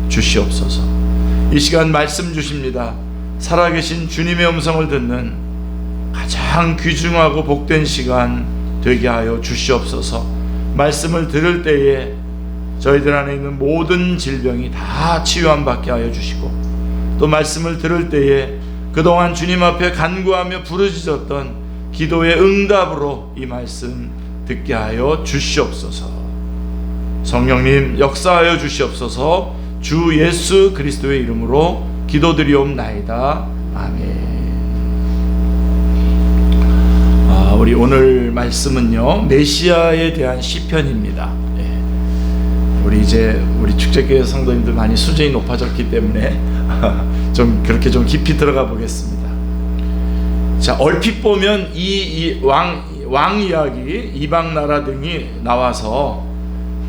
주시옵소서. 이 시간 말씀 주십니다. 살아계신 주님의 음성을 듣는 가장 귀중하고 복된 시간 되게 하여 주시옵소서. 말씀을 들을 때에 저희들 안에 있는 모든 질병이 다 치유함 받게 하여 주시고, 또 말씀을 들을 때에 그동안 주님 앞에 간구하며 부르짖었던 기도의 응답으로 이 말씀 듣게 하여 주시옵소서. 성령님 역사하여 주시옵소서. 주 예수 그리스도의 이름으로 기도드리옵나이다. 아멘. 우리 오늘 말씀은요, 메시아에 대한 시편입니다. 우리 축제교회 성도님들 많이 수준이 높아졌기 때문에 좀 그렇게 좀 깊이 들어가 보겠습니다. 자, 얼핏 보면 이 왕 이야기, 이방 나라 등이 나와서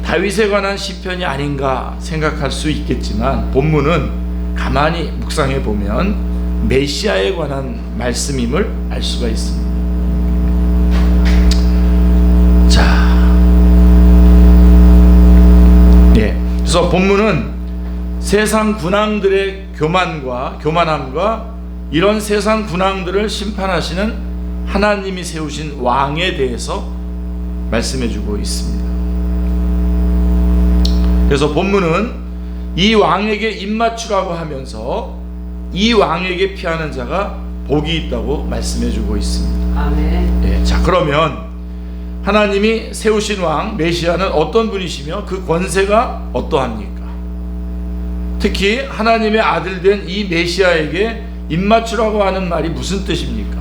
다윗에 관한 시편이 아닌가 생각할 수 있겠지만, 본문은 가만히 묵상해 보면 메시아에 관한 말씀임을 알 수가 있습니다. 그래서 본문은 세상 군왕들의 교만함과 이런 세상 군왕들을 심판하시는 하나님이 세우신 왕에 대해서 말씀해주고 있습니다. 그래서 본문은 이 왕에게 입맞추라고 하면서 이 왕에게 피하는 자가 복이 있다고 말씀해주고 있습니다. 아멘. 자, 그러면 하나님이 세우신 왕 메시아는 어떤 분이시며 그 권세가 어떠합니까? 특히 하나님의 아들 된 이 메시아에게 입맞추라고 하는 말이 무슨 뜻입니까?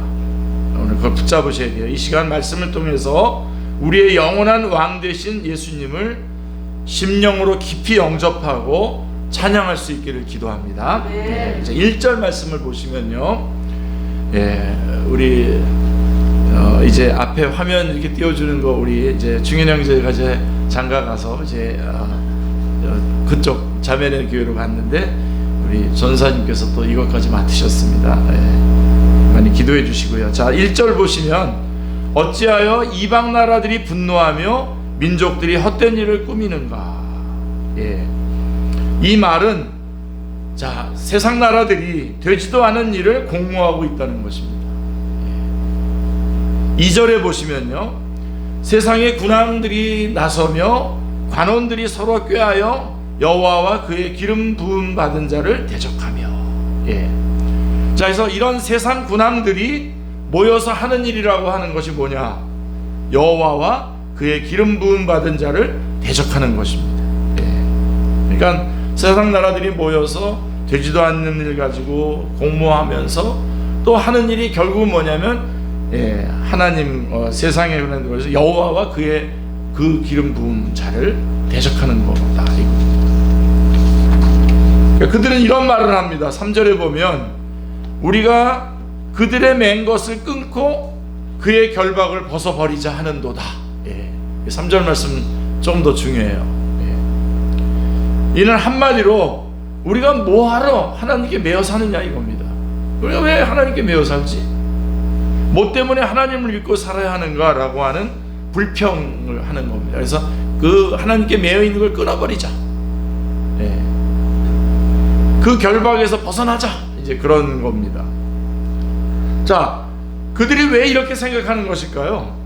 오늘 그걸 붙잡으셔야 돼요. 이 시간 말씀을 통해서 우리의 영원한 왕 되신 예수님을 심령으로 깊이 영접하고 찬양할 수 있기를 기도합니다. 이제 1절 말씀을 보시면요, 우리 이제 앞에 화면 이렇게 띄워주는 거, 우리 이제 중현 형제가 이제 장가 가서 이제 그쪽 자매네 교회로 갔는데 우리 전사님께서 또 이것까지 맡으셨습니다. 많이 기도해 주시고요. 자, 1절 보시면 어찌하여 이방 나라들이 분노하며 민족들이 헛된 일을 꾸미는가. 이 말은, 자, 세상 나라들이 되지도 않은 일을 공모하고 있다는 것입니다. 2절에 보시면요, 세상의 군왕들이 나서며 관원들이 서로 꾀하여 여호와와 그의 기름 부음 받은 자를 대적하며. 자, 그래서 이런 세상 군왕들이 모여서 하는 일이라고 하는 것이 뭐냐? 여호와와 그의 기름 부음 받은 자를 대적하는 것입니다. 그러니까 세상 나라들이 모여서 되지도 않는 일 가지고 공모하면서 또 하는 일이 결국은 뭐냐면, 하나님, 세상에 그런 것에서 여호와와 그의 그 기름 부은 자를 대적하는 거다. 그들은 이런 말을 합니다. 3절에 보면 우리가 그들의 맨 것을 끊고 그의 결박을 벗어버리자 하는도다. 3절 말씀 좀 더 중요해요. 이는 한마디로 우리가 뭐하러 하나님께 매여 사느냐 이겁니다. 우리가 왜 하나님께 매여 살지? 뭐 때문에 하나님을 믿고 살아야 하는가 라고 하는 불평을 하는 겁니다. 그래서 그 하나님께 매여 있는 걸 끊어버리자, 그 결박에서 벗어나자, 이제 그런 겁니다. 자, 그들이 왜 이렇게 생각하는 것일까요?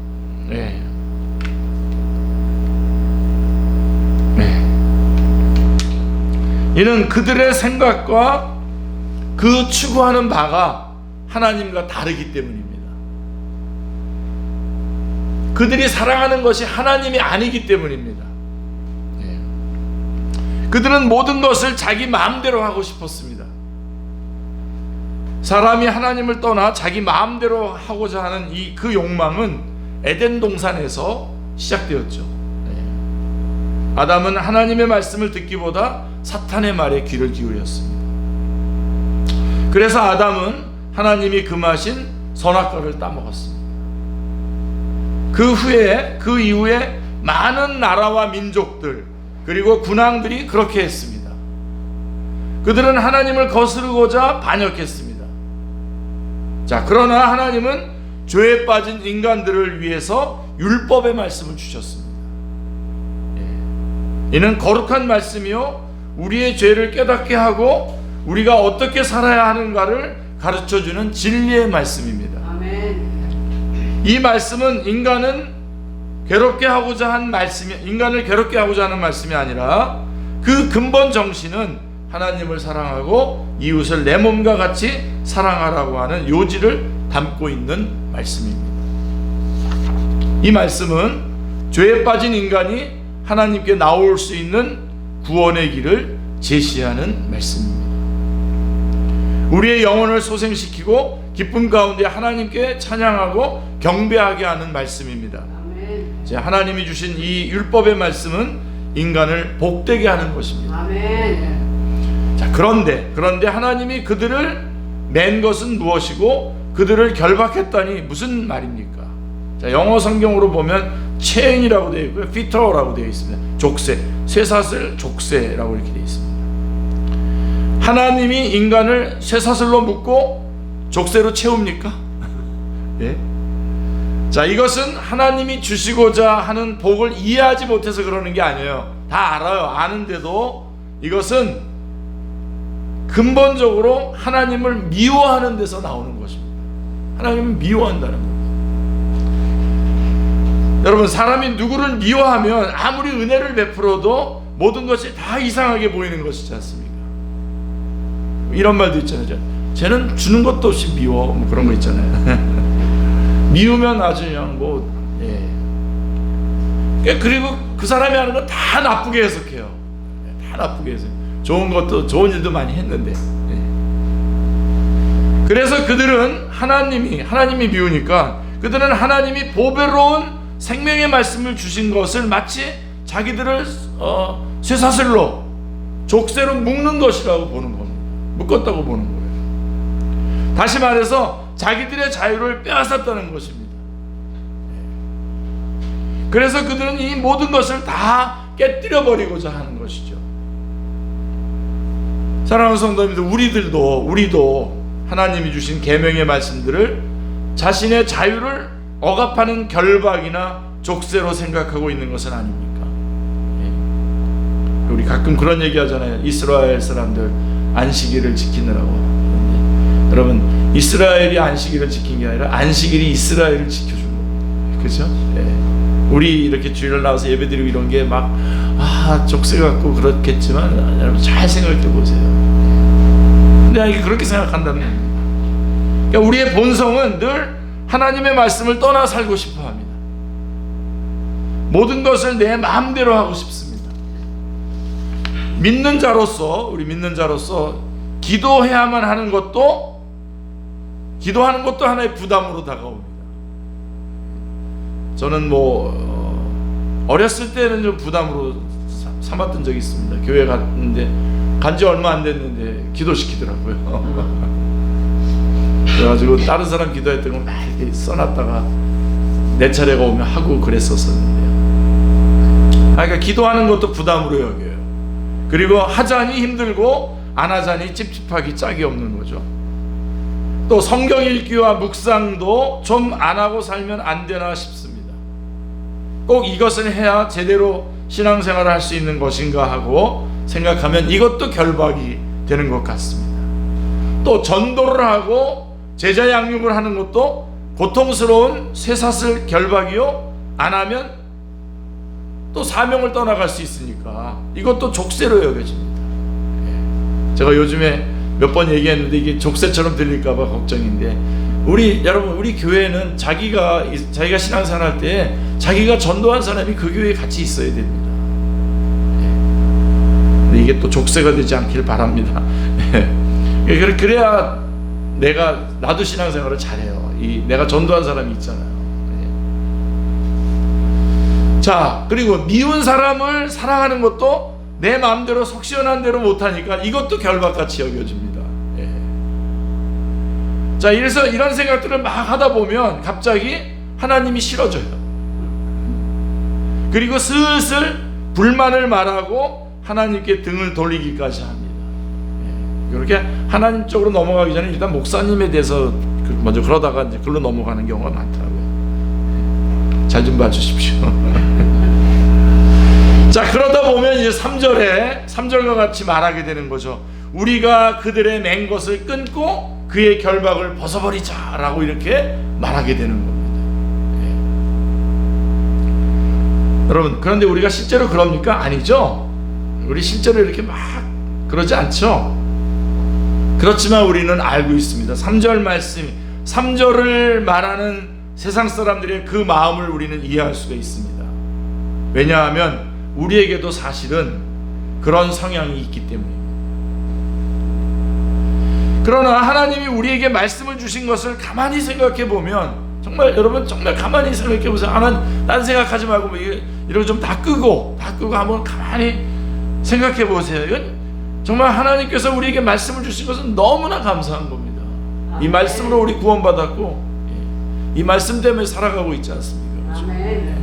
이는 그들의 생각과 그 추구하는 바가 하나님과 다르기 때문입니다. 그들이 사랑하는 것이 하나님이 아니기 때문입니다. 그들은 모든 것을 자기 마음대로 하고 싶었습니다. 사람이 하나님을 떠나 자기 마음대로 하고자 하는 그 욕망은 에덴 동산에서 시작되었죠. 아담은 하나님의 말씀을 듣기보다 사탄의 말에 귀를 기울였습니다. 그래서 아담은 하나님이 금하신 선악과를 따먹었습니다. 그 이후에 많은 나라와 민족들 그리고 군왕들이 그렇게 했습니다. 그들은 하나님을 거스르고자 반역했습니다. 자, 그러나 하나님은 죄에 빠진 인간들을 위해서 율법의 말씀을 주셨습니다. 이는 거룩한 말씀이요 우리의 죄를 깨닫게 하고 우리가 어떻게 살아야 하는가를 가르쳐주는 진리의 말씀입니다. 아멘. 이 말씀은 인간을 괴롭게 하고자 하는 말씀이 아니라 그 근본 정신은 하나님을 사랑하고 이웃을 내 몸과 같이 사랑하라고 하는 요지를 담고 있는 말씀입니다. 이 말씀은 죄에 빠진 인간이 하나님께 나올 수 있는 구원의 길을 제시하는 말씀입니다. 우리의 영혼을 소생시키고 기쁨 가운데 하나님께 찬양하고 경배하게 하는 말씀입니다. 하나님이 주신 이 율법의 말씀은 인간을 복되게 하는 것입니다. 아멘. 자, 그런데 하나님이 그들을 맨 것은 무엇이고 그들을 결박했다니 무슨 말입니까? 자, 영어 성경으로 보면 체인이라고 되어 있고요, 피터라고 되어 있습니다. 족쇄, 쇠사슬 족쇄라고 이렇게 되어 있습니다. 하나님이 인간을 쇠사슬로 묶고 족쇄로 채웁니까? 예? 자, 이것은 하나님이 주시고자 하는 복을 이해하지 못해서 그러는 게 아니에요. 다 알아요. 아는데도 이것은 근본적으로 하나님을 미워하는 데서 나오는 것입니다. 하나님을 미워한다는 겁니다. 여러분, 사람이 누구를 미워하면 아무리 은혜를 베풀어도 모든 것이 다 이상하게 보이는 것이지 않습니까? 이런 말도 있잖아요. 쟤는 주는 것도 없이 미워, 뭐 그런 거 있잖아요. 미우면 아주 그냥 그리고 그 사람이 하는 건 다 나쁘게 해석해요. 다 나쁘게 해석해요. 좋은 좋은 일도 많이 했는데. 그래서 그들은 하나님이 미우니까 그들은 하나님이 보배로운 생명의 말씀을 주신 것을 마치 자기들을 쇠사슬로 족쇄로 묶는 것이라고 보는 겁니다. 묶었다고 보는 거예요. 다시 말해서 자기들의 자유를 빼앗았다는 것입니다. 그래서 그들은 이 모든 것을 다 깨뜨려 버리고자 하는 것이죠. 사랑하는 성도님들, 우리도 하나님이 주신 계명의 말씀들을 자신의 자유를 억압하는 결박이나 족쇄로 생각하고 있는 것은 아닙니까? 우리 가끔 그런 얘기 하잖아요. 이스라엘 사람들 안식일을 지키느라고. 여러분, 이스라엘이 안식일을 지킨 게 아니라 안식일이 이스라엘을 지켜준 거예요. 그렇죠? 우리 이렇게 주일날 나와서 예배드리고 이런 게 막 족쇄 같고 그렇겠지만 여러분 잘 생각해 보세요. 근데 이게 그렇게 생각한다는 겁니다. 그러니까 우리의 본성은 늘 하나님의 말씀을 떠나 살고 싶어 합니다. 모든 것을 내 마음대로 하고 싶습니다. 우리 믿는 자로서 기도해야만 하는 것도 하나의 부담으로 다가옵니다. 저는 어렸을 때는 좀 부담으로 삼았던 적이 있습니다. 교회 갔는데 간지 얼마 안 됐는데 기도시키더라고요. 그래가지고 다른 사람 기도했던 거 막 이렇게 써놨다가 내 차례가 오면 하고 그랬었는데요. 그러니까 기도하는 것도 부담으로 여겨요. 그리고 하자니 힘들고 안 하자니 찝찝하기 짝이 없는 거죠. 또 성경 읽기와 묵상도 좀 안 하고 살면 안 되나 싶습니다. 꼭 이것을 해야 제대로 신앙생활을 할 수 있는 것인가 하고 생각하면 이것도 결박이 되는 것 같습니다. 또 전도를 하고 제자 양육을 하는 것도 고통스러운 쇠사슬 결박이요, 안 하면 또 사명을 떠나갈 수 있으니까 이것도 족쇄로 여겨집니다. 제가 요즘에 몇 번 얘기했는데 이게 족쇄처럼 들릴까봐 걱정인데, 여러분, 우리 교회는 자기가 신앙생활 할 때 자기가 전도한 사람이 그 교회에 같이 있어야 됩니다. 근데 이게 또 족쇄가 되지 않길 바랍니다. 그래야 나도 신앙생활을 잘해요. 내가 전도한 사람이 있잖아요. 자, 그리고 미운 사람을 사랑하는 것도 내 마음대로 속 시원한 대로 못하니까 이것도 결박같이 여겨집니다. 자, 이래서 이런 생각들을 막 하다 보면 갑자기 하나님이 싫어져요. 그리고 슬슬 불만을 말하고 하나님께 등을 돌리기까지 합니다. 이렇게 하나님 쪽으로 넘어가기 전에 일단 목사님에 대해서 먼저 그러다가 이제 글로 넘어가는 경우가 많더라고요. 잘 좀 봐주십시오. 자, 그러다 보면 이제 3절과 같이 말하게 되는 거죠. 우리가 그들의 맹 것을 끊고 그의 결박을 벗어버리자라고 이렇게 말하게 되는 겁니다. 여러분, 그런데 우리가 실제로 그럽니까? 아니죠. 우리 실제로 이렇게 막 그러지 않죠. 그렇지만 우리는 알고 있습니다. 3절 말씀, 3절을 말하는 세상 사람들의 그 마음을 우리는 이해할 수가 있습니다. 왜냐하면 우리에게도 사실은 그런 성향이 있기 때문입니다. 그러나 하나님이 우리에게 말씀을 주신 것을 가만히 생각해 보면, 정말 여러분 정말 가만히 생각해 보세요. 하나님, 딴 생각하지 말고 뭐 이런 거 좀 다 끄고 한번 가만히 생각해 보세요. 이건 정말 하나님께서 우리에게 말씀을 주신 것은 너무나 감사한 겁니다. 이 말씀으로 우리 구원받았고, 이 말씀 때문에 살아가고 있지 않습니까? 그렇죠?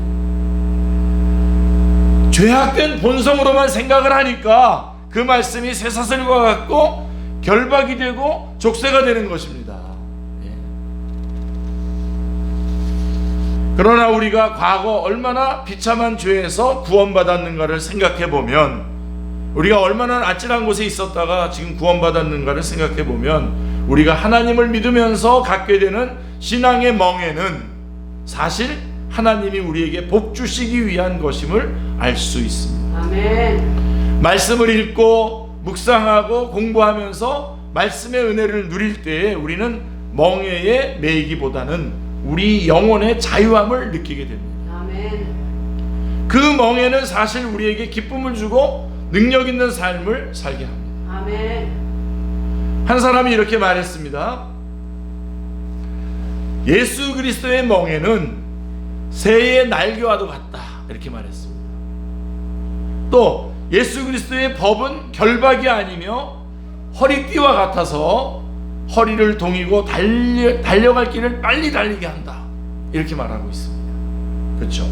죄악된 본성으로만 생각을 하니까 그 말씀이 쇠사슬과 같고 결박이 되고 족쇄가 되는 것입니다. 그러나 우리가 과거 얼마나 비참한 죄에서 구원받았는가를 생각해 보면, 우리가 얼마나 아찔한 곳에 있었다가 지금 구원받았는가를 생각해 보면, 우리가 하나님을 믿으면서 갖게 되는 신앙의 멍에는 사실 하나님이 우리에게 복 주시기 위한 것임을 알 수 있습니다. 아멘. 말씀을 읽고 묵상하고 공부하면서 말씀의 은혜를 누릴 때에 우리는 멍에에 매이기보다는 우리 영혼의 자유함을 느끼게 됩니다. 아멘. 그 멍에는 사실 우리에게 기쁨을 주고 능력 있는 삶을 살게 합니다. 아멘. 한 사람이 이렇게 말했습니다. 예수 그리스도의 멍에는 새의 날개와도 같다, 이렇게 말했습니다. 또 예수 그리스도의 법은 결박이 아니며 허리띠와 같아서 허리를 동이고 달려갈 길을 빨리 달리게 한다, 이렇게 말하고 있습니다. 그렇죠?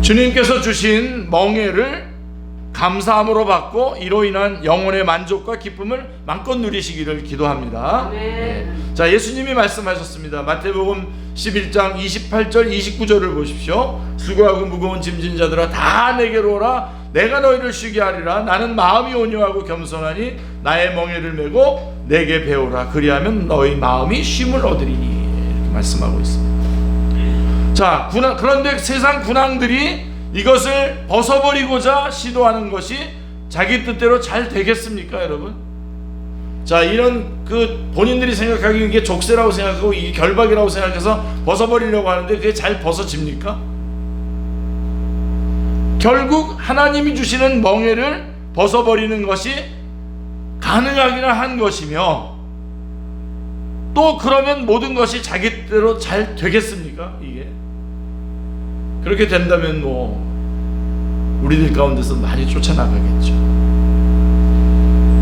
주님께서 주신 멍에를 감사함으로 받고 이로 인한 영혼의 만족과 기쁨을 마음껏 누리시기를 기도합니다. 네. 자, 예수님이 말씀하셨습니다. 마태복음 11장 28절 29절을 보십시오. 수고하고 무거운 짐진 자들아 다 내게로 오라. 내가 너희를 쉬게 하리라. 나는 마음이 온유하고 겸손하니 나의 멍에를 메고 내게 배우라. 그리하면 너희 마음이 쉼을 얻으리니, 이렇게 말씀하고 있습니다. 자, 그런데 세상 군왕들이 이것을 벗어버리고자 시도하는 것이 자기 뜻대로 잘 되겠습니까, 여러분? 자, 이런 본인들이 생각하기에 이게 족쇄라고 생각하고 이게 결박이라고 생각해서 벗어버리려고 하는데 그게 잘 벗어집니까? 결국 하나님이 주시는 멍에를 벗어버리는 것이 가능하기는 한 것이며, 또 그러면 모든 것이 자기 뜻대로 잘 되겠습니까? 이게 그렇게 된다면 뭐 우리들 가운데서 많이 쫓아나가겠죠.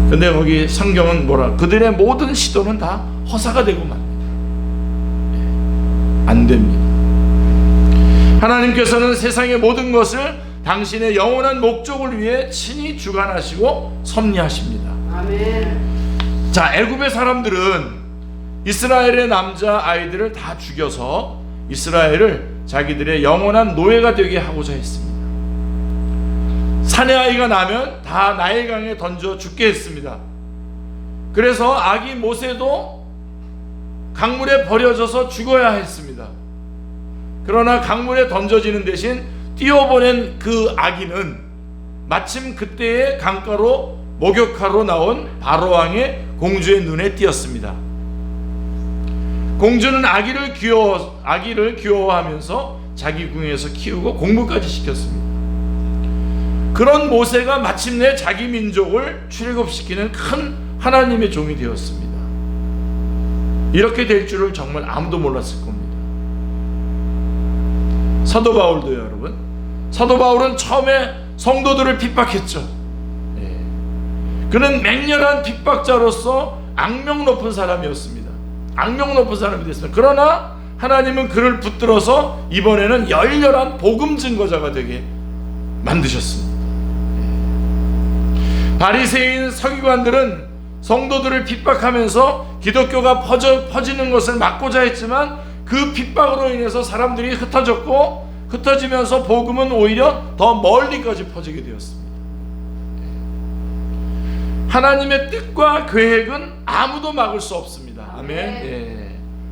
근데 거기 성경은 뭐라? 그들의 모든 시도는 다 허사가 되고 맙니다. 안 됩니다. 하나님께서는 세상의 모든 것을 당신의 영원한 목적을 위해 친히 주관하시고 섭리하십니다. 아멘. 자, 애굽의 사람들은 이스라엘의 남자 아이들을 다 죽여서 이스라엘을 자기들의 영원한 노예가 되게 하고자 했습니다. 사내 아이가 나면 다 나일강에 던져 죽게 했습니다. 그래서 아기 모세도 강물에 버려져서 죽어야 했습니다. 그러나 강물에 던져지는 대신 띄워보낸 그 아기는 마침 그때의 강가로 목욕하러 나온 바로왕의 공주의 눈에 띄었습니다. 공주는 아기를 귀여워하면서 자기 궁에서 키우고 공부까지 시켰습니다. 그런 모세가 마침내 자기 민족을 출애굽시키는 큰 하나님의 종이 되었습니다. 이렇게 될 줄을 정말 아무도 몰랐을 겁니다. 사도 바울도요, 여러분. 사도 바울은 처음에 성도들을 핍박했죠. 그는 맹렬한 핍박자로서 악명 높은 사람이었습니다. 악명 높은 사람이 됐습니다. 그러나 하나님은 그를 붙들어서 이번에는 열렬한 복음 증거자가 되게 만드셨습니다. 바리새인 서기관들은 성도들을 핍박하면서 기독교가 퍼지는 것을 막고자 했지만 그 핍박으로 인해서 사람들이 흩어졌고 흩어지면서 복음은 오히려 더 멀리까지 퍼지게 되었습니다. 하나님의 뜻과 계획은 아무도 막을 수 없습니다. 아멘. 예.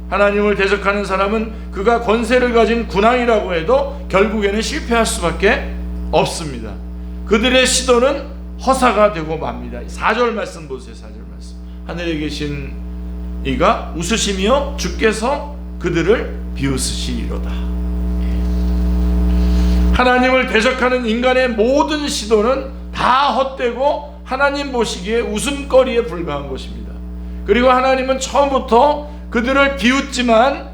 하나님을 대적하는 사람은 그가 권세를 가진 군왕이라고 해도 결국에는 실패할 수밖에 없습니다. 그들의 시도는 허사가 되고 맙니다. 4절 말씀 보세요. 4절 말씀. 하늘에 계신 이가 웃으시며 주께서 그들을 비웃으시리로다. 하나님을 대적하는 인간의 모든 시도는 다 헛되고 하나님 보시기에 웃음거리에 불과한 것입니다. 그리고 하나님은 처음부터 그들을 비웃지만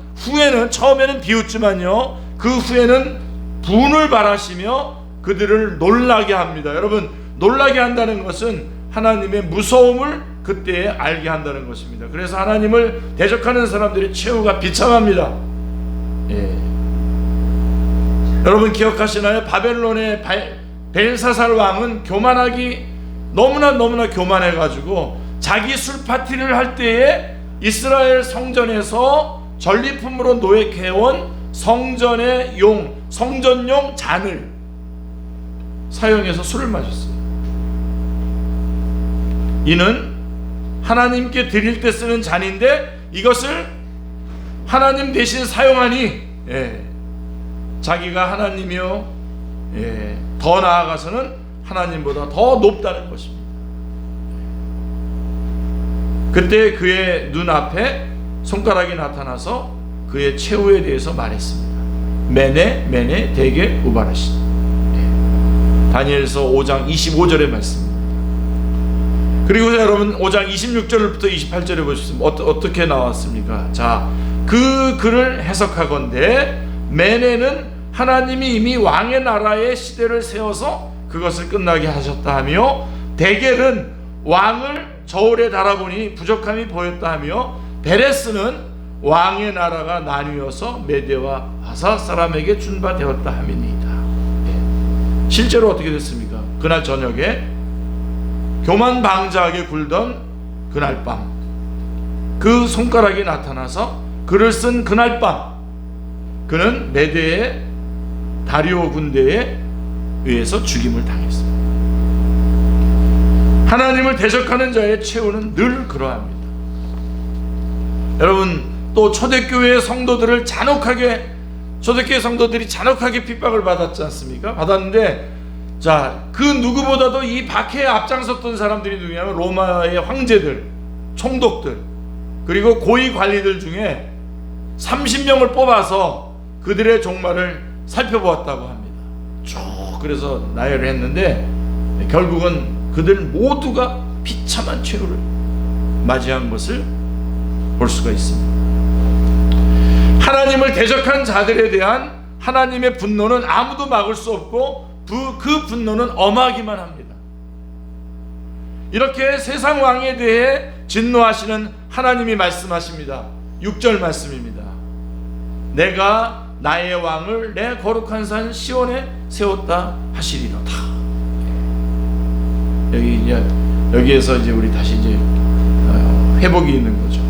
처음에는 비웃지만요, 그 후에는 분을 바라시며 그들을 놀라게 합니다. 여러분, 놀라게 한다는 것은 하나님의 무서움을 그때에 알게 한다는 것입니다. 그래서 하나님을 대적하는 사람들의 최후가 비참합니다. 예. 여러분 기억하시나요? 바벨론의 벨사살 왕은 너무나 교만해가지고 자기 술 파티를 할 때에 이스라엘 성전에서 전리품으로 노획해온 성전용 잔을 사용해서 술을 마셨어요. 이는 하나님께 드릴 때 쓰는 잔인데 이것을 하나님 대신 사용하니 자기가 하나님이요, 더 나아가서는 하나님보다 더 높다는 것입니다. 그때 그의 눈앞에 손가락이 나타나서 그의 최후에 대해서 말했습니다. 메네 대게 우바라시. 다니엘서 5장 25절의 말씀입니다. 그리고 여러분 5장 26절부터 28절에 보시면 어떻게 나왔습니까? 자, 그 글을 해석하건대 메네는 하나님이 이미 왕의 나라의 시대를 세워서 그것을 끝나게 하셨다 하며, 대겔은 왕을 저울에 달아보니 부족함이 보였다 하며, 베레스는 왕의 나라가 나뉘어서 메대와 바사 사람에게 준바되었다 함이니이다. 실제로 어떻게 됐습니까? 그날 저녁에 교만방자하게 굴던 그날 밤, 그 손가락이 나타나서 글을 쓴 그날 밤, 그는 메대의 다리오 군대에 의해서 죽임을 당했습니다. 하나님을 대적하는 자의 최후는 늘 그러합니다. 여러분, 또 초대교회의 성도들이 잔혹하게 핍박을 받았지 않습니까? 받았는데, 자, 그 누구보다도 이 박해에 앞장섰던 사람들이 누구냐면 로마의 황제들, 총독들, 그리고 고위 관리들 중에 30명을 뽑아서 그들의 종말을 살펴보았다고 합니다. 쭉 그래서 나열을 했는데 결국은 그들 모두가 비참한 최후를 맞이한 것을 볼 수가 있습니다. 하나님을 대적한 자들에 대한 하나님의 분노는 아무도 막을 수 없고 그 분노는 엄하기만 합니다. 이렇게 세상 왕에 대해 진노하시는 하나님이 말씀하십니다. 6절 말씀입니다. 내가 나의 왕을 내 거룩한 산 시온에 세웠다 하시리로다. 여기에서 이제 우리 다시 이제 회복이 있는 거죠.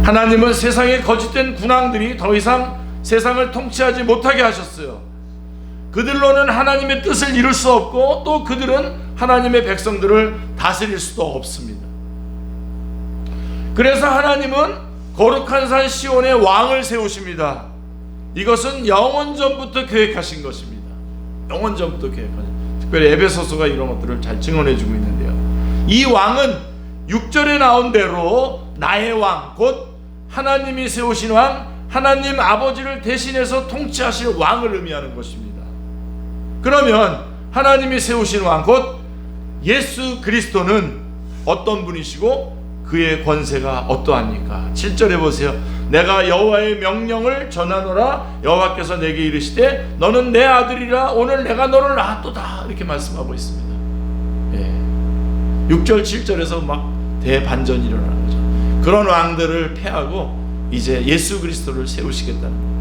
하나님은 세상의 거짓된 군왕들이 더 이상 세상을 통치하지 못하게 하셨어요. 그들로는 하나님의 뜻을 이룰 수 없고 또 그들은 하나님의 백성들을 다스릴 수도 없습니다. 그래서 하나님은 거룩한 산 시온에 왕을 세우십니다. 이것은 영원전부터 계획하신 것입니다. 영원전부터 계획하신, 특별히 에베소서가 이런 것들을 잘 증언해주고 있는데요. 이 왕은 6절에 나온 대로 나의 왕, 곧 하나님이 세우신 왕, 하나님 아버지를 대신해서 통치하실 왕을 의미하는 것입니다. 그러면 하나님이 세우신 왕, 곧 예수 그리스도는 어떤 분이시고 그의 권세가 어떠합니까? 7절에 보세요. 내가 여호와의 명령을 전하노라. 여호와께서 내게 이르시되 너는 내 아들이라. 오늘 내가 너를 낳았도다. 이렇게 말씀하고 있습니다. 6절 7절에서 막 대반전이 일어나는 거죠. 그런 왕들을 패하고 이제 예수 그리스도를 세우시겠다는 겁니다.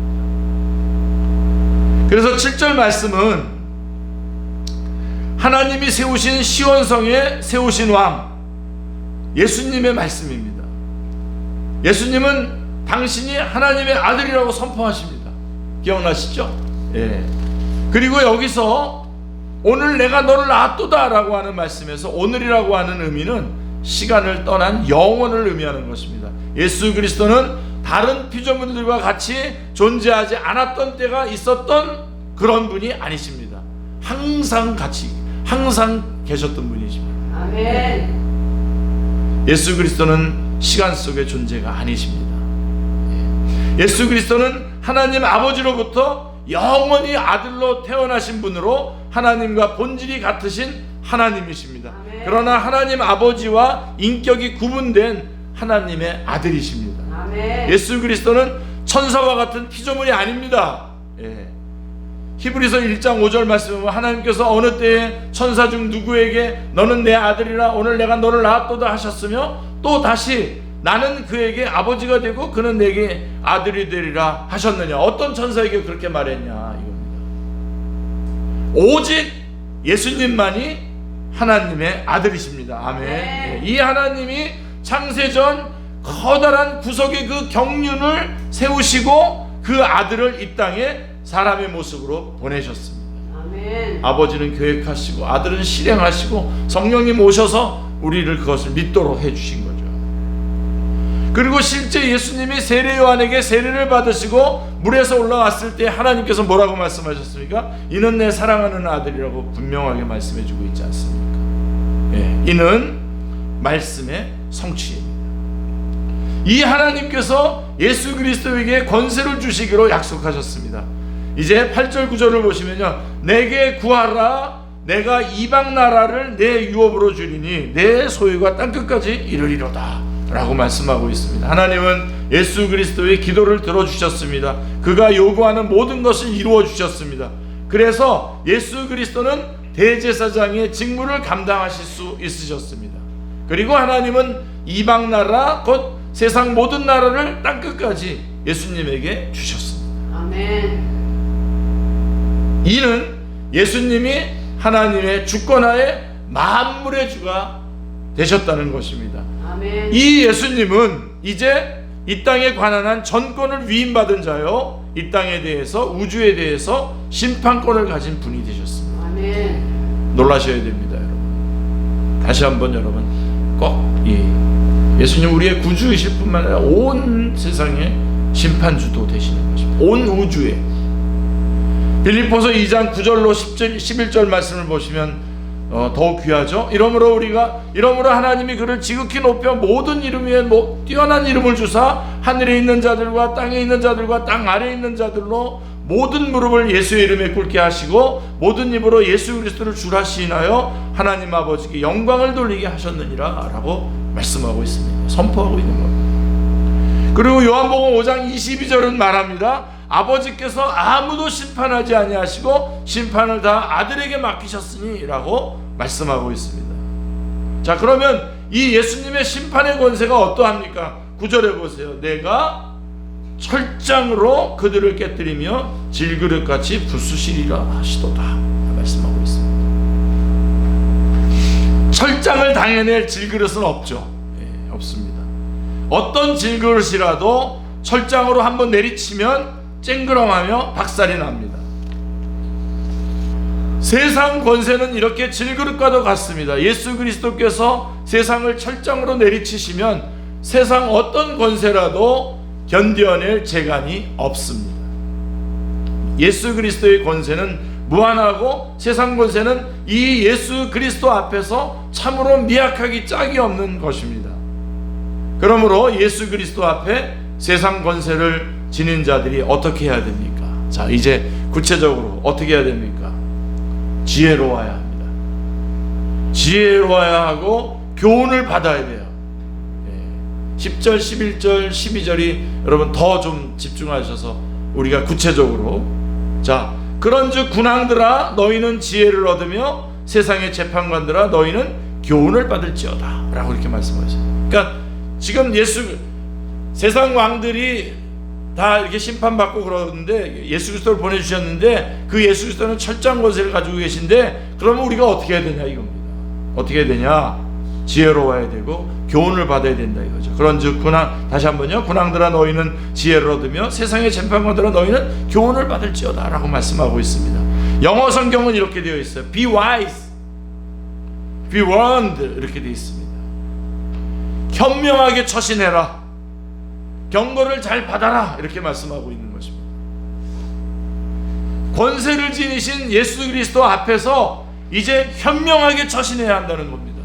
그래서 7절 말씀은 하나님이 세우신 시온성에 세우신 왕 예수님의 말씀입니다. 예수님은 당신이 하나님의 아들이라고 선포하십니다. 기억나시죠? 예. 그리고 여기서 오늘 내가 너를 낳았도다 라고 하는 말씀에서 오늘이라고 하는 의미는 시간을 떠난 영원을 의미하는 것입니다. 예수 그리스도는 다른 피조물들과 같이 존재하지 않았던 때가 있었던 그런 분이 아니십니다. 항상 계셨던 분이십니다. 아멘. 예수 그리스도는 시간 속의 존재가 아니십니다. 예수 그리스도는 하나님 아버지로부터 영원히 아들로 태어나신 분으로 하나님과 본질이 같으신 하나님이십니다. 아멘. 그러나 하나님 아버지와 인격이 구분된 하나님의 아들이십니다. 아멘. 예수 그리스도는 천사와 같은 피조물이 아닙니다. 히브리서 1장 5절 말씀에 보면 하나님께서 어느 때에 천사 중 누구에게 너는 내 아들이라 오늘 내가 너를 낳았도다 하셨으며 또 다시 나는 그에게 아버지가 되고 그는 내게 아들이 되리라 하셨느냐. 어떤 천사에게 그렇게 말했냐 이겁니다. 오직 예수님만이 하나님의 아들이십니다. 아멘. 이 하나님이 창세전 커다란 구속의 그 경륜을 세우시고 그 아들을 이 땅에 사람의 모습으로 보내셨습니다. 아멘. 아버지는 계획하시고 아들은 실행하시고 성령님 오셔서 우리를 그것을 믿도록 해주신 거죠. 그리고 실제 예수님이 세례 요한에게 세례를 받으시고 물에서 올라왔을 때 하나님께서 뭐라고 말씀하셨습니까? 이는 내 사랑하는 아들이라고 분명하게 말씀해주고 있지 않습니까? 이는 말씀의 성취입니다. 이 하나님께서 예수 그리스도에게 권세를 주시기로 약속하셨습니다. 이제 8절 9절을 보시면요, 내게 구하라 내가 이방 나라를 내 유업으로 주리니 내 소유가 땅끝까지 이르리로다 라고 말씀하고 있습니다. 하나님은 예수 그리스도의 기도를 들어주셨습니다. 그가 요구하는 모든 것을 이루어 주셨습니다. 그래서 예수 그리스도는 대제사장의 직무를 감당하실 수 있으셨습니다. 그리고 하나님은 이방 나라 곧 세상 모든 나라를 땅끝까지 예수님에게 주셨습니다. 아멘. 이는 예수님이 하나님의 주권하에 만물의 주가 되셨다는 것입니다. 아멘. 이 예수님은 이제 이 땅에 관한한 전권을 위임받은 자요, 이 땅에 대해서 우주에 대해서 심판권을 가진 분이 되셨습니다. 아멘. 놀라셔야 됩니다, 여러분. 다시 한번 여러분 꼭 예수님 우리의 구주이실 뿐만 아니라 온 세상의 심판주도 되시는 것입니다. 온 우주에. 빌립보서 2장 9절로 11절 말씀을 보시면 더욱 귀하죠. 이러므로 하나님이 그를 지극히 높여 모든 이름 위에 뛰어난 이름을 주사 하늘에 있는 자들과 땅에 있는 자들과 땅 아래에 있는 자들로 모든 무릎을 예수의 이름에 꿇게 하시고 모든 입으로 예수 그리스도를 주라 시인하여 하나님 아버지께 영광을 돌리게 하셨느니라 라고 말씀하고 있습니다. 선포하고 있는 겁니다. 그리고 요한복음 5장 22절은 말합니다. 아버지께서 아무도 심판하지 아니하시고 심판을 다 아들에게 맡기셨으니 라고 말씀하고 있습니다. 자, 그러면 이 예수님의 심판의 권세가 어떠합니까? 9절에 보세요. 내가 철장으로 그들을 깨뜨리며 질그릇같이 부수시리라 하시도다 말씀하고 있습니다. 철장을 당해낼 질그릇은 없죠. 없습니다. 어떤 질그릇이라도 철장으로 한번 내리치면 쨍그렁하며 박살이 납니다. 세상 권세는 이렇게 질그릇과도 같습니다. 예수 그리스도께서 세상을 철장으로 내리치시면 세상 어떤 권세라도 견뎌낼 재간이 없습니다. 예수 그리스도의 권세는 무한하고 세상 권세는 이 예수 그리스도 앞에서 참으로 미약하기 짝이 없는 것입니다. 그러므로 예수 그리스도 앞에 세상 권세를 지닌 자들이 어떻게 해야 됩니까? 자, 이제 구체적으로 어떻게 해야 됩니까? 지혜로워야 합니다. 지혜로워야 하고 교훈을 받아야 돼요. 10절, 11절, 12절이 여러분 더 좀 집중하셔서 우리가 구체적으로, 자, 그런즉 군왕들아 너희는 지혜를 얻으며 세상의 재판관들아 너희는 교훈을 받을지어다 라고 이렇게 말씀하셨어요. 그러니까 지금 세상 왕들이 다 이렇게 심판받고 그러는데 예수 그리스도를 보내주셨는데 그 예수 그리스도는 철장 권세를 가지고 계신데 그러면 우리가 어떻게 해야 되냐 이겁니다. 어떻게 해야 되냐? 지혜로워야 되고 교훈을 받아야 된다 이거죠. 그런즉 다시 한번요, 군왕들아 너희는 지혜를 얻으며 세상의 재판관들아 너희는 교훈을 받을지어다 라고 말씀하고 있습니다. 영어 성경은 이렇게 되어 있어요. Be wise, be warned 이렇게 되어 있습니다. 현명하게 처신해라, 경고를 잘 받아라 이렇게 말씀하고 있는 것입니다. 권세를 지니신 예수 그리스도 앞에서 이제 현명하게 처신해야 한다는 겁니다.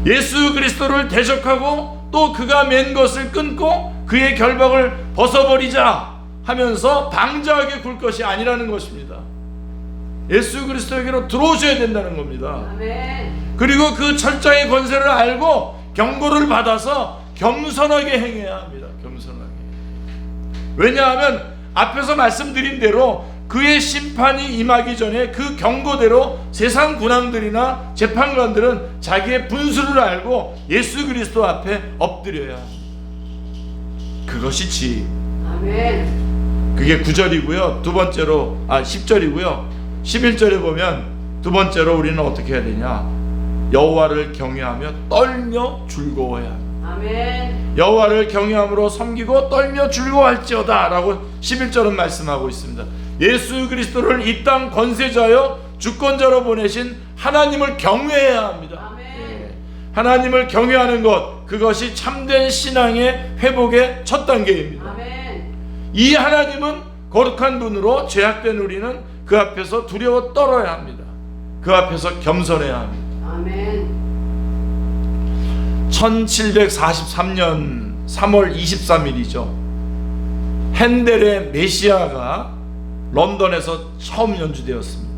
예수 그리스도를 대적하고 또 그가 맨 것을 끊고 그의 결박을 벗어버리자 하면서 방자하게 굴 것이 아니라는 것입니다. 예수 그리스도에게로 들어오셔야 된다는 겁니다. 아멘. 그리고 그 철장의 권세를 알고 경고를 받아서 겸손하게 행해야 합니다. 겸손하게. 왜냐하면 앞에서 말씀드린 대로 그의 심판이 임하기 전에 그 경고대로 세상 군왕들이나 재판관들은 자기의 분수를 알고 예수 그리스도 앞에 엎드려야 합니다. 그것이 지혜. 아멘. 그게 9절이고요. 두 번째로 10절이고요. 11절에 보면 두 번째로 우리는 어떻게 해야 되냐? 여호와를 경외하며 떨며 즐거워해야 합니다. 아멘. 여호와를 경외함으로 섬기고 떨며 즐거워할지어다 라고 11절은 말씀하고 있습니다. 예수 그리스도를 이 땅 권세자여 주권자로 보내신 하나님을 경외해야 합니다. 아멘. 하나님을 경외하는 것, 그것이 참된 신앙의 회복의 첫 단계입니다. 아멘. 이 하나님은 거룩한 분으로 죄악된 우리는 그 앞에서 두려워 떨어야 합니다. 그 앞에서 겸손해야 합니다. 아멘. 1743년 3월 23일이죠. 핸델의 메시아가 런던에서 처음 연주되었습니다.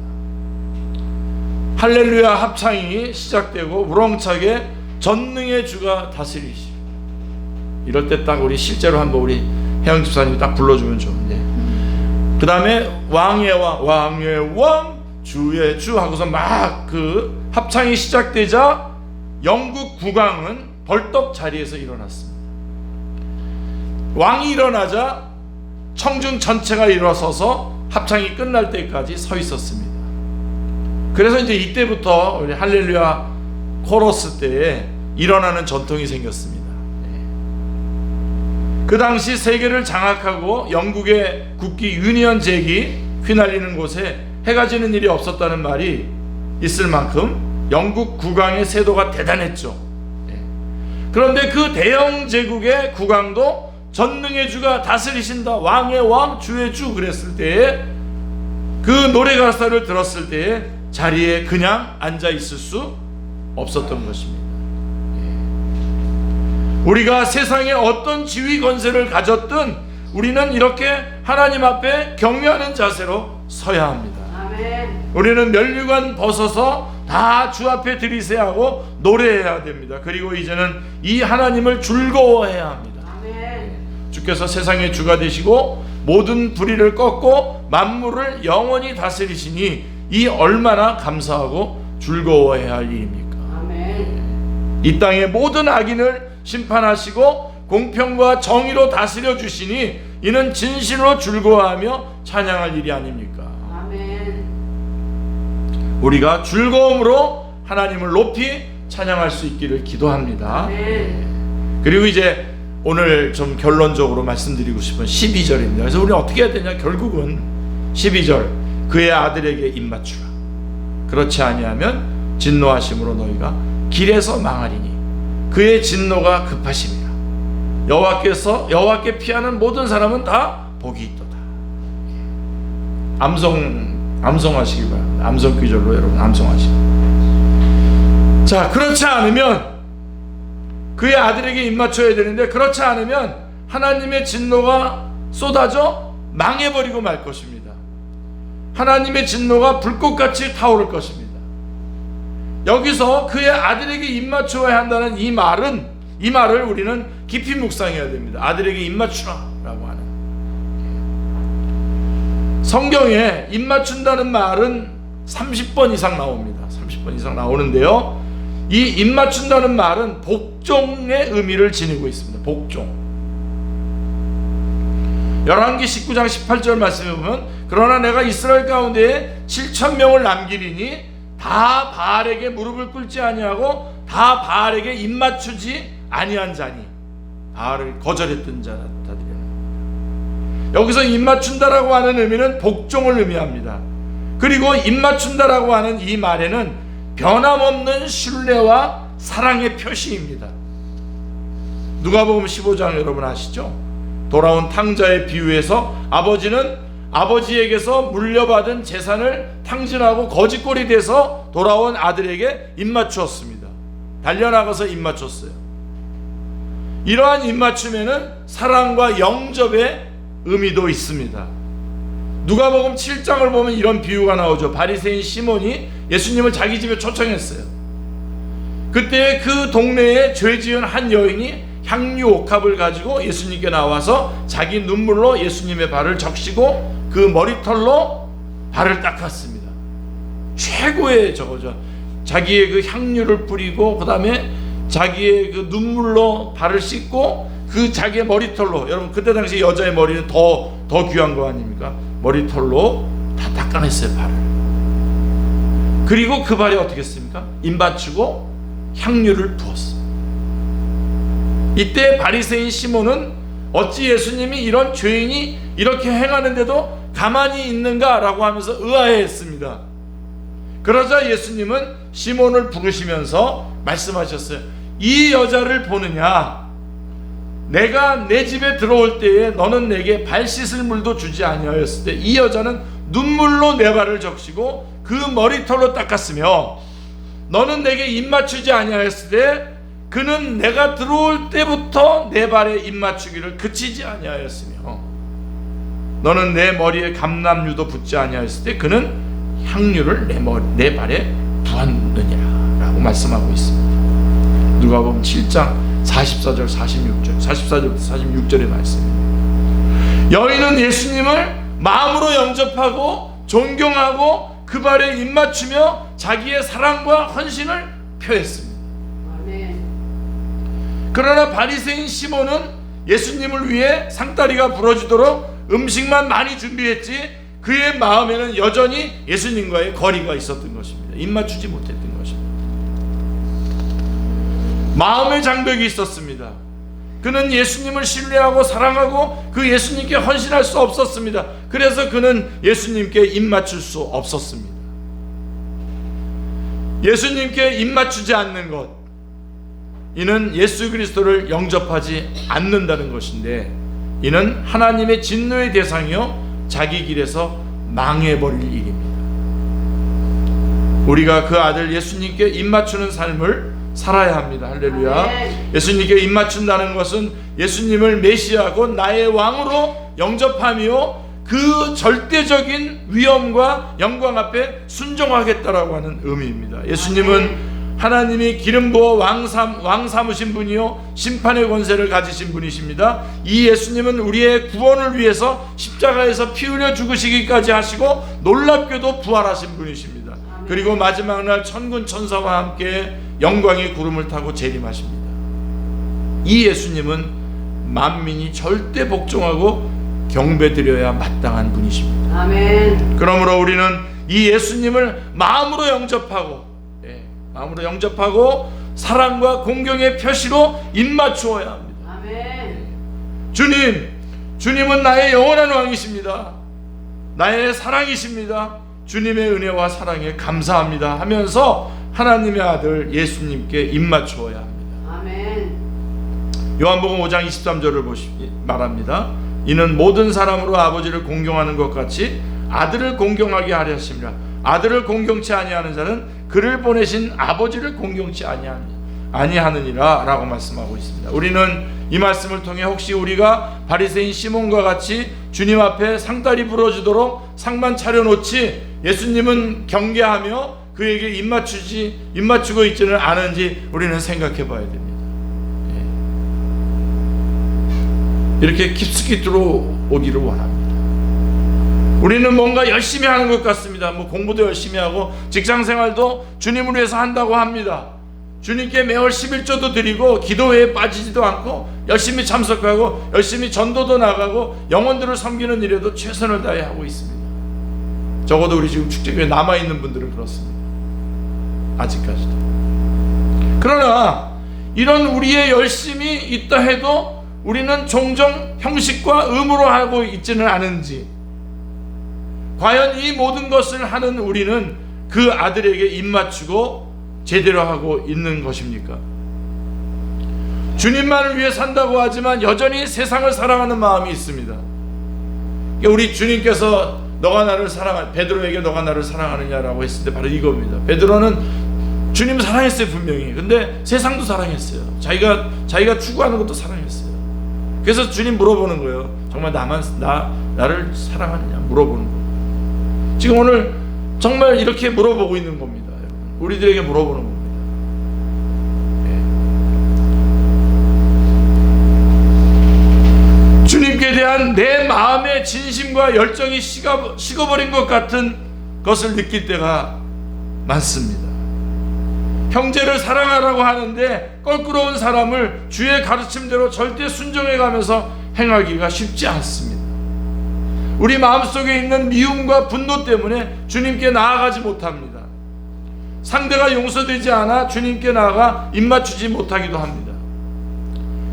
할렐루야 합창이 시작되고 우렁차게 전능의 주가 다스리시. 이럴 때 딱 우리 실제로 한번 우리 혜영 집사님이 딱 불러주면 좋은데, 그 다음에 왕의 왕, 왕의 왕, 주의 주 하고서 막 그 합창이 시작되자 영국 국왕은 벌떡 자리에서 일어났습니다. 왕이 일어나자 청중 전체가 일어서서 합창이 끝날 때까지 서 있었습니다. 그래서 이제 이때부터 우리 할렐루야 코러스 때에 일어나는 전통이 생겼습니다. 그 당시 세계를 장악하고 영국의 국기 유니언 잭이 휘날리는 곳에 해가 지는 일이 없었다는 말이 있을 만큼 영국 국왕의 세도가 대단했죠. 그런데 그 대영 제국의 국왕도 전능의 주가 다스리신다, 왕의 왕, 주의 주 그랬을 때에 그 노래 가사를 들었을 때에 자리에 그냥 앉아 있을 수 없었던 것입니다. 우리가 세상에 어떤 지위 권세를 가졌든 우리는 이렇게 하나님 앞에 경외하는 자세로 서야 합니다. 아멘. 우리는 면류관 벗어서 다 주 앞에 들이세야 하고 노래해야 됩니다. 그리고 이제는 이 하나님을 즐거워해야 합니다. 아멘. 주께서 세상의 주가 되시고 모든 불의를 꺾고 만물을 영원히 다스리시니 이 얼마나 감사하고 즐거워해야 할 일입니까? 아멘. 이 땅의 모든 악인을 심판하시고 공평과 정의로 다스려 주시니 이는 진실로 즐거워하며 찬양할 일이 아닙니까? 아멘. 우리가 즐거움으로 하나님을 높이 찬양할 수 있기를 기도합니다. 아멘. 그리고 이제 오늘 좀 결론적으로 말씀드리고 싶은 12절입니다. 그래서 우리는 어떻게 해야 되냐? 결국은 12절, 그의 아들에게 입맞추라. 그렇지 아니하면 진노하심으로 너희가 길에서 망하리니 그의 진노가 급하심이라. 여호와께 피하는 모든 사람은 다 복이 있도다. 암송하시기 바랍니다. 암송 귀절로 여러분 암송하시기. 자, 그렇지 않으면 그의 아들에게 입맞춰야 되는데, 그렇지 않으면 하나님의 진노가 쏟아져 망해버리고 말 것입니다. 하나님의 진노가 불꽃같이 타오를 것입니다. 여기서 그의 아들에게 입맞춰야 한다는 이 말을 우리는 깊이 묵상해야 됩니다. 아들에게 입맞추라 라고 하는. 성경에 입맞춘다는 말은 30번 이상 나옵니다. 30번 이상 나오는데요, 이 입맞춘다는 말은 복종의 의미를 지니고 있습니다. 복종. 열왕기 19장 18절 말씀에 보면, 그러나 내가 이스라엘 가운데에 7,000명을 남기리니 다 바알에게 무릎을 꿇지 아니하고 다 바알에게 입맞추지 아니한 자니 바알을 거절했던 자라 다들이라. 여기서 입맞춘다라고 하는 의미는 복종을 의미합니다. 그리고 입맞춘다라고 하는 이 말에는 변함없는 신뢰와 사랑의 표시입니다. 누가복음 15장 여러분 아시죠? 돌아온 탕자의 비유에서 아버지는 아버지에게서 물려받은 재산을 탕진하고 거짓골이 돼서 돌아온 아들에게 입맞추었습니다. 달려나가서 입맞췄어요. 이러한 입맞춤에는 사랑과 영접의 의미도 있습니다. 누가복음 7장을 보면 이런 비유가 나오죠. 바리새인 시몬이 예수님을 자기 집에 초청했어요. 그때 그 동네에 죄 지은 한 여인이 향유 옥합을 가지고 예수님께 나와서 자기 눈물로 예수님의 발을 적시고 그 머리털로 발을 닦았습니다. 최고의 저거죠. 자기의 그 향유를 뿌리고 그 다음에 자기의 그 눈물로 발을 씻고 그 자기의 머리털로, 여러분 그때 당시 여자의 머리는 더 귀한 거 아닙니까? 머리털로 다 닦아냈어요, 발을. 그리고 그 발에 어떻게 했습니까? 입맞추고 향유를 부었어요. 이때 바리새인 시몬은 어찌 예수님이 이런 죄인이 이렇게 행하는데도 가만히 있는가 라고 하면서 의아해했습니다. 그러자 예수님은 시몬을 부르시면서 말씀하셨어요. 이 여자를 보느냐? 내가 내 집에 들어올 때에 너는 내게 발 씻을 물도 주지 아니하였을 때 이 여자는 눈물로 내 발을 적시고 그 머리털로 닦았으며 너는 내게 입맞추지 아니하였을 때 그는 내가 들어올 때부터 내 발에 입맞추기를 그치지 아니하였으며 너는 내 머리에 감람유도 붓지 아니하였을 때 그는 향유를 내 발에 부었느니라 라고 말씀하고 있습니다. 누가복음 7장 44절 44절부터 46절의 말씀입니다. 여인은 예수님을 마음으로 영접하고 존경하고 그 발에 입맞추며 자기의 사랑과 헌신을 표했습니다. 그러나 바리새인 시몬은 예수님을 위해 상다리가 부러지도록 음식만 많이 준비했지 그의 마음에는 여전히 예수님과의 거리가 있었던 것입니다. 입맞추지 못했던 것입니다. 마음의 장벽이 있었습니다. 그는 예수님을 신뢰하고 사랑하고 그 예수님께 헌신할 수 없었습니다. 그래서 그는 예수님께 입맞출 수 없었습니다. 예수님께 입맞추지 않는 것, 이는 예수 그리스도를 영접하지 않는다는 것인데, 이는 하나님의 진노의 대상이요 자기 길에서 망해버릴 일입니다. 우리가 그 아들 예수님께 입맞추는 삶을 살아야 합니다. 할렐루야. 아멘. 예수님께 입맞춘다는 것은 예수님을 메시아 곧 나의 왕으로 영접하며 그 절대적인 위엄과 영광 앞에 순종하겠다라고 하는 의미입니다. 예수님은 아멘. 하나님이 기름 부어 왕 삼으신 분이요 심판의 권세를 가지신 분이십니다. 이 예수님은 우리의 구원을 위해서 십자가에서 피 흘려 죽으시기까지 하시고 놀랍게도 부활하신 분이십니다. 아멘. 그리고 마지막 날 천군 천사와 함께 영광의 구름을 타고 재림하십니다. 이 예수님은 만민이 절대 복종하고 경배드려야 마땅한 분이십니다. 아멘. 그러므로 우리는 이 예수님을 마음으로 영접하고 사랑과 공경의 표시로 입맞추어야 합니다. 아멘. 주님은 나의 영원한 왕이십니다. 나의 사랑이십니다. 주님의 은혜와 사랑에 감사합니다 하면서 하나님의 아들 예수님께 입맞추어야 합니다. 아멘. 요한복음 5장 23절을 말합니다. 이는 모든 사람으로 아버지를 공경하는 것 같이 아들을 공경하게 하려 하심이라. 아들을 공경치 아니하는 자는 그를 보내신 아버지를 공경치 아니하느니라 라고 말씀하고 있습니다. 우리는 이 말씀을 통해 혹시 우리가 바리새인 시몬과 같이 주님 앞에 상다리 부러지도록 상만 차려놓지 예수님은 경계하며 그에게 입맞추고 있지는 않은지 우리는 생각해 봐야 됩니다. 이렇게 깊숙이 들어오기를 원합니다. 우리는 뭔가 열심히 하는 것 같습니다. 공부도 열심히 하고 직장생활도 주님을 위해서 한다고 합니다. 주님께 매월 11조도 드리고 기도회에 빠지지도 않고 열심히 참석하고 열심히 전도도 나가고 영혼들을 섬기는 일에도 최선을 다해 하고 있습니다. 적어도 우리 지금 축제교회 남아있는 분들은 그렇습니다. 아직까지도. 그러나 이런 우리의 열심이 있다 해도 우리는 종종 형식과 의무로 하고 있지는 않은지, 과연 이 모든 것을 하는 우리는 그 아들에게 입맞추고 제대로 하고 있는 것입니까? 주님만을 위해 산다고 하지만 여전히 세상을 사랑하는 마음이 있습니다. 우리 주님께서 너가 나를 베드로에게 너가 나를 사랑하느냐라고 했을 때 바로 이겁니다. 베드로는 주님 사랑했어요, 분명히. 근데 세상도 사랑했어요. 자기가 추구하는 것도 사랑했어요. 그래서 주님 물어보는 거예요. 정말 나를 사랑하느냐 물어보는 거예요. 지금 오늘 정말 이렇게 물어보고 있는 겁니다. 여러분. 우리들에게 물어보는 겁니다. 주님께 대한 내 마음의 진심과 열정이 식어버린 것 같은 것을 느낄 때가 많습니다. 형제를 사랑하라고 하는데 껄끄러운 사람을 주의 가르침대로 절대 순종해가면서 행하기가 쉽지 않습니다. 우리 마음속에 있는 미움과 분노 때문에 주님께 나아가지 못합니다. 상대가 용서되지 않아 주님께 나아가 입맞추지 못하기도 합니다.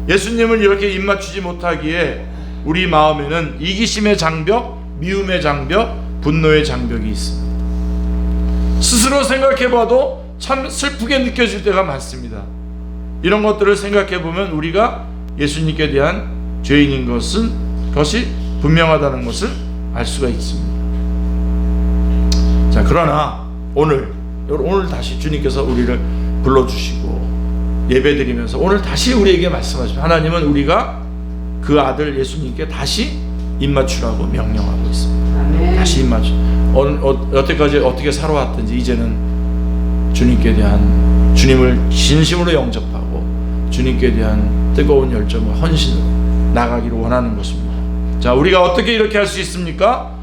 예수님을 이렇게 입맞추지 못하기에 우리 마음에는 이기심의 장벽, 미움의 장벽, 분노의 장벽이 있습니다. 스스로 생각해봐도 참 슬프게 느껴질 때가 많습니다. 이런 것들을 생각해보면 우리가 예수님께 대한 죄인인 것이 분명하다는 것을 알 수가 있습니다. 자, 그러나 오늘 다시 주님께서 우리를 불러주시고 예배드리면서 오늘 다시 우리에게 말씀하십니다. 하나님은 우리가 그 아들 예수님께 다시 입맞추라고 명령하고 있습니다. 아멘. 다시 입맞추. 여태까지 어떻게 살아왔든지 이제는 주님을 진심으로 영접하고 주님께 대한 뜨거운 열정과 헌신으로 나가기를 원하는 것입니다. 자, 우리가 어떻게 이렇게 할 수 있습니까?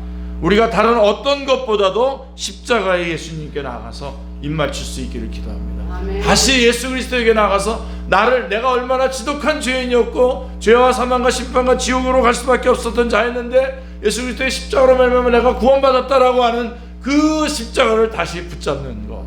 우리가 다른 어떤 것보다도 십자가에 예수님께 나가서 입맞출 수 있기를 기도합니다. 아멘. 다시 예수 그리스도에게 나가서 내가 얼마나 지독한 죄인이었고 죄와 사망과 심판과 지옥으로 갈 수밖에 없었던 자였는데 예수 그리스도의 십자가로 말미암아 내가 구원받았다라고 하는 그 십자가를 다시 붙잡는 것,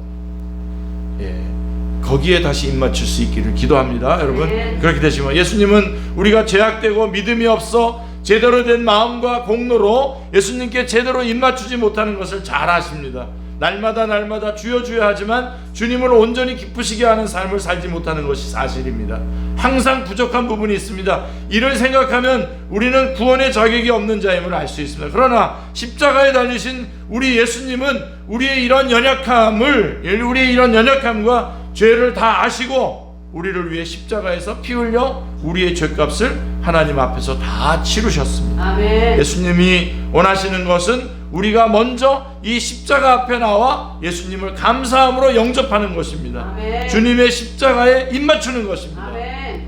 거기에 다시 입맞출 수 있기를 기도합니다. 여러분, 그렇게 되시면 예수님은 우리가 죄악되고 믿음이 없어 제대로 된 마음과 공로로 예수님께 제대로 입맞추지 못하는 것을 잘 아십니다. 날마다 주여 주여 하지만 주님을 온전히 기쁘시게 하는 삶을 살지 못하는 것이 사실입니다. 항상 부족한 부분이 있습니다. 이를 생각하면 우리는 구원의 자격이 없는 자임을 알 수 있습니다. 그러나 십자가에 달리신 우리 예수님은 우리의 이런 연약함과 죄를 다 아시고 우리를 위해 십자가에서 피 흘려 우리의 죄값을 하나님 앞에서 다 치르셨습니다. 아멘. 예수님이 원하시는 것은 우리가 먼저 이 십자가 앞에 나와 예수님을 감사함으로 영접하는 것입니다. 아멘. 주님의 십자가에 입맞추는 것입니다. 아멘.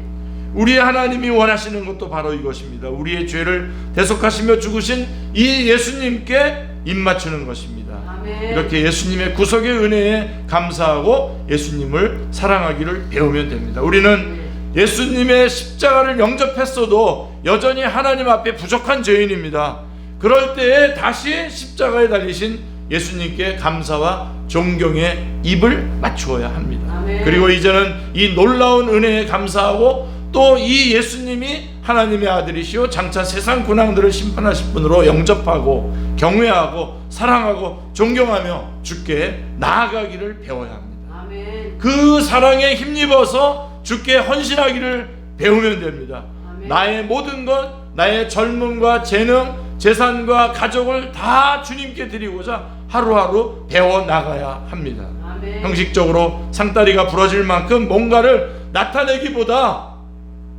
우리의 하나님이 원하시는 것도 바로 이것입니다. 우리의 죄를 대속하시며 죽으신 이 예수님께 입맞추는 것입니다. 아멘. 이렇게 예수님의 구속의 은혜에 감사하고 예수님을 사랑하기를 배우면 됩니다. 우리는 예수님의 십자가를 영접했어도 여전히 하나님 앞에 부족한 죄인입니다. 그럴 때에 다시 십자가에 달리신 예수님께 감사와 존경의 입을 맞추어야 합니다. 아멘. 그리고 이제는 이 놀라운 은혜에 감사하고 또 이 예수님이 하나님의 아들이시오 장차 세상 군왕들을 심판하실 분으로 영접하고 경외하고 사랑하고 존경하며 주께 나아가기를 배워야 합니다. 아멘. 그 사랑에 힘입어서 주께 헌신하기를 배우면 됩니다. 아멘. 나의 모든 것, 나의 젊음과 재능, 재산과 가족을 다 주님께 드리고자 하루하루 배워나가야 합니다. 아멘. 형식적으로 상다리가 부러질 만큼 뭔가를 나타내기보다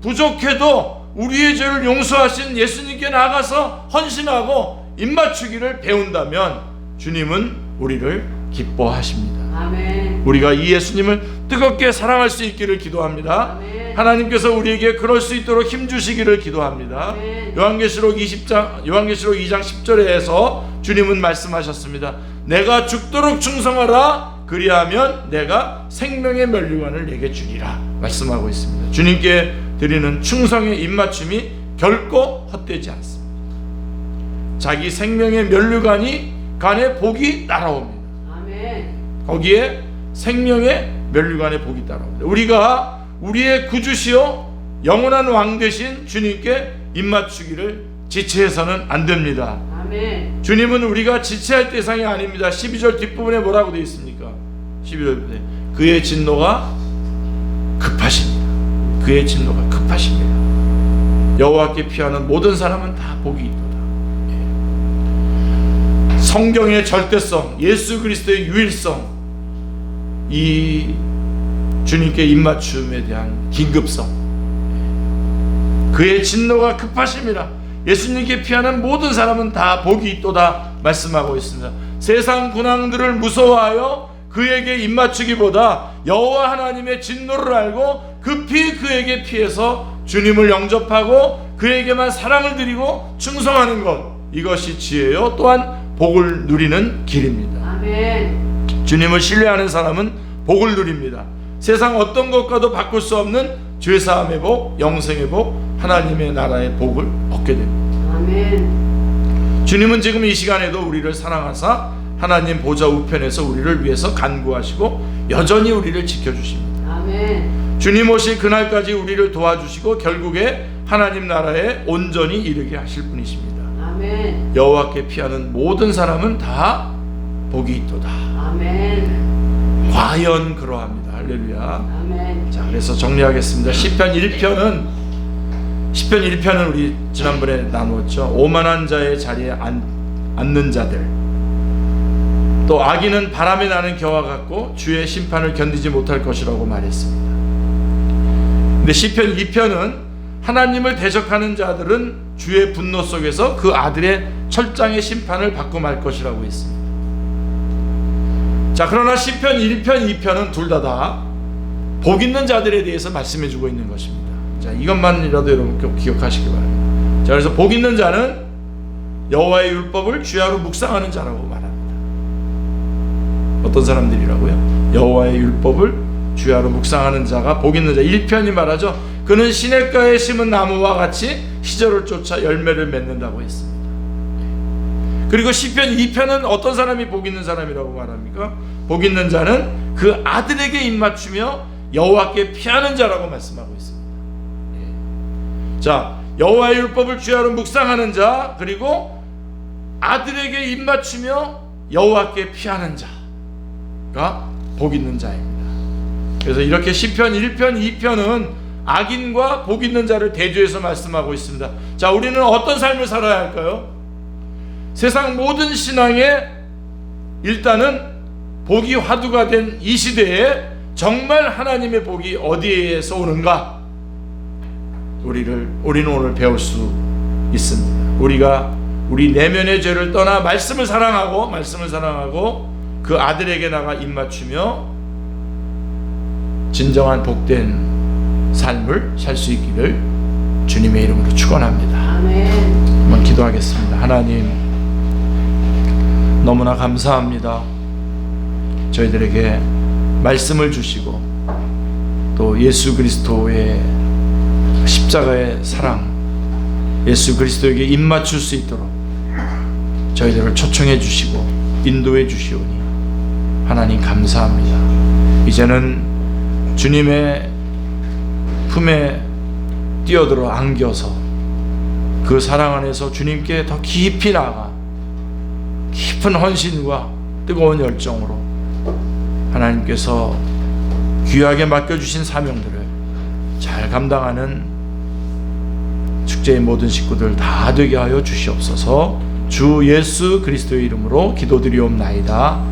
부족해도 우리의 죄를 용서하신 예수님께 나가서 헌신하고 입맞추기를 배운다면 주님은 우리를 기뻐하십니다. 아멘. 우리가 이 예수님을 뜨겁게 사랑할 수 있기를 기도합니다. 아멘. 하나님께서 우리에게 그럴 수 있도록 힘주시기를 기도합니다. 아멘. 요한계시록 2장 10절에서 주님은 말씀하셨습니다. 내가 죽도록 충성하라. 그리하면 내가 생명의 면류관을 내게 주리라 말씀하고 있습니다. 주님께 드리는 충성의 입맞춤이 결코 헛되지 않습니다. 자기 생명의 면류관이 간에 복이 날아옵니다. 아멘. 거기에 생명의 면류관에 복이 있다고 합니다. 우리가 우리의 구주시요 영원한 왕 되신 주님께 입맞추기를 지체해서는 안 됩니다. 아멘. 주님은 우리가 지체할 대상이 아닙니다. 12절 뒷부분에 뭐라고 되어 있습니까? 12절에 그의 진노가 급하십니다. 그의 진노가 급하십니다. 여호와께 피하는 모든 사람은 다 복이 있도다. 성경의 절대성, 예수 그리스도의 유일성, 이 주님께 입맞춤에 대한 긴급성, 그의 진노가 급하심이라 예수님께 피하는 모든 사람은 다 복이 있도다 말씀하고 있습니다. 세상 군왕들을 무서워하여 그에게 입맞추기보다 여호와 하나님의 진노를 알고 급히 그에게 피해서 주님을 영접하고 그에게만 사랑을 드리고 충성하는 것, 이것이 지혜요 또한 복을 누리는 길입니다. 아멘. 주님을 신뢰하는 사람은 복을 누립니다. 세상 어떤 것과도 바꿀 수 없는 죄사함의 복, 영생의 복, 하나님의 나라의 복을 얻게 됩니다. 아멘. 주님은 지금 이 시간에도 우리를 사랑하사 하나님 보좌 우편에서 우리를 위해서 간구하시고 여전히 우리를 지켜주십니다. 아멘. 주님 오실 그날까지 우리를 도와주시고 결국에 하나님 나라에 온전히 이르게 하실 분이십니다. 아멘. 여호와께 피하는 모든 사람은 다 복이 있도다. 아멘. 과연 그러합니다. 할렐루야. 아멘. 자, 그래서 정리하겠습니다. 시편 1편은 우리 지난번에 나누었죠. 오만한 자의 자리에 앉는 자들, 또 악인은 바람에 나는 겨와 같고 주의 심판을 견디지 못할 것이라고 말했습니다. 근데 시편 2편은 하나님을 대적하는 자들은 주의 분노 속에서 그 아들의 철장의 심판을 받고 말 것이라고 했습니다. 자, 그러나 시편 1편, 2편은 둘 다 복 있는 자들에 대해서 말씀해 주고 있는 것입니다. 자, 이것만이라도 여러분 꼭 기억하시기 바랍니다. 자, 그래서 복 있는 자는 여호와의 율법을 주야로 묵상하는 자라고 말합니다. 어떤 사람들이라고요? 여호와의 율법을 주야로 묵상하는 자가 복 있는 자. 1편이 말하죠. 그는 시냇가에 심은 나무와 같이 시절을 쫓아 열매를 맺는다고 했습니다. 그리고 시편 2편은 어떤 사람이 복 있는 사람이라고 말합니까? 복 있는 자는 그 아들에게 입맞추며 여호와께 피하는 자라고 말씀하고 있습니다. 자, 여호와의 율법을 주야로 묵상하는 자, 그리고 아들에게 입맞추며 여호와께 피하는 자가 복 있는 자입니다. 그래서 이렇게 시편 1편, 2편은 악인과 복 있는 자를 대조해서 말씀하고 있습니다. 자, 우리는 어떤 삶을 살아야 할까요? 세상 모든 신앙에 일단은 복이 화두가 된 이 시대에 정말 하나님의 복이 어디에서 오는가? 우리는 오늘 배울 수 있습니다. 우리가 우리 내면의 죄를 떠나 말씀을 사랑하고 그 아들에게 나가 입맞추며 진정한 복된 삶을 살 수 있기를 주님의 이름으로 축원합니다. 아멘. 한번 기도하겠습니다. 하나님, 너무나 감사합니다. 저희들에게 말씀을 주시고 또 예수 그리스도의 십자가의 사랑, 예수 그리스도에게 입맞출 수 있도록 저희들을 초청해 주시고 인도해 주시오니 하나님 감사합니다. 이제는 주님의 품에 뛰어들어 안겨서 그 사랑 안에서 주님께 더 깊이 나아가 깊은 헌신과 뜨거운 열정으로 하나님께서 귀하게 맡겨주신 사명들을 잘 감당하는 축제의 모든 식구들 다 되게 하여 주시옵소서. 주 예수 그리스도의 이름으로 기도드리옵나이다.